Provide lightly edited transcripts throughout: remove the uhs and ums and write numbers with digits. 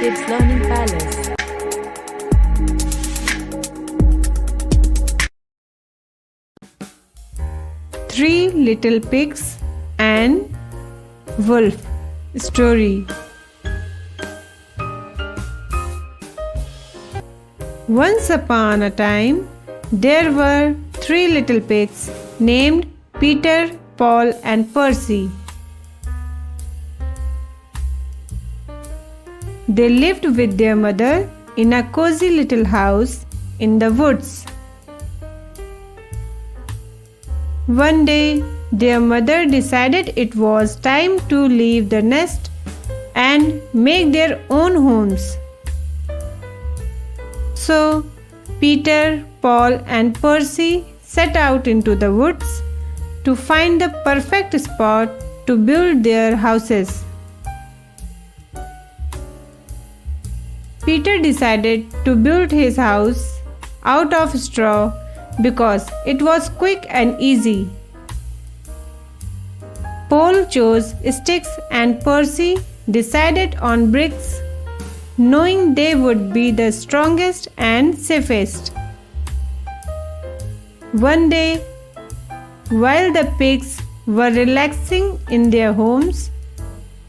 Kids Learning Palace. Three Little Pigs and Wolf Story. Once upon a time, there were three little pigs named Peter, Paul, and Percy. They lived with their mother in a cozy little house in the woods. One day, their mother decided it was time to leave the nest and make their own homes. So, Peter, Paul, and Percy set out into the woods to find the perfect spot to build their houses. Peter decided to build his house out of straw because it was quick and easy. Paul chose sticks and Percy decided on bricks, knowing they would be the strongest and safest. One day, while the pigs were relaxing in their homes,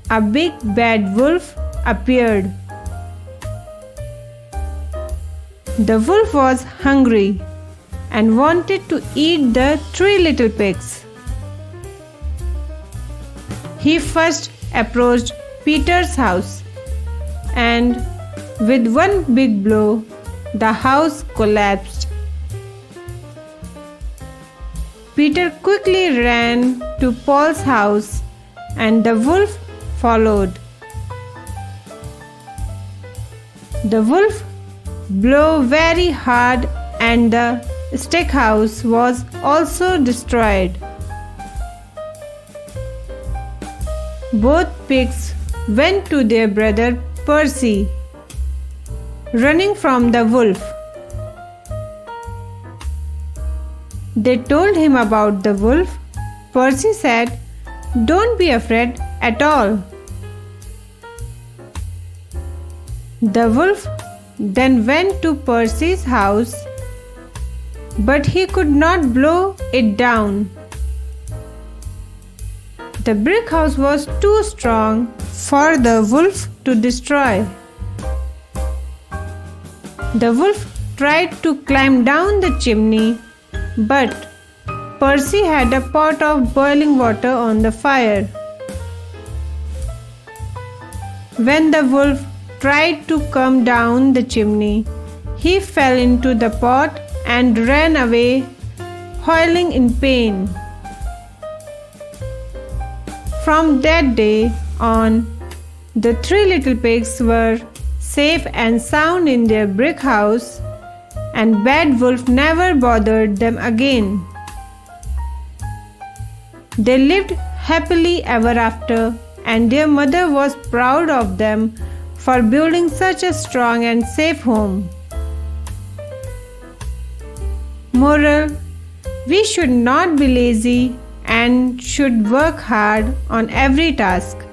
a big bad wolf appeared. The wolf was hungry and wanted to eat the three little pigs. He first approached Peter's house, and with one big blow, the house collapsed. Peter quickly ran to Paul's house, and the wolf followed. The wolf blew very hard, and the stick house was also destroyed. Both pigs went to their brother Percy, running from the wolf. They told him about the wolf. Percy said, "Don't be afraid at all." The wolf then went to Percy's house, but he could not blow it down. The brick house was too strong for the wolf to destroy. The wolf tried to climb down the chimney, but Percy had a pot of boiling water on the fire. When the wolf tried to come down the chimney, he fell into the pot and ran away, howling in pain. From that day on, the three little pigs were safe and sound in their brick house, and Bad Wolf never bothered them again. They lived happily ever after, and their mother was proud of them for building such a strong and safe home. Moral: we should not be lazy and should work hard on every task.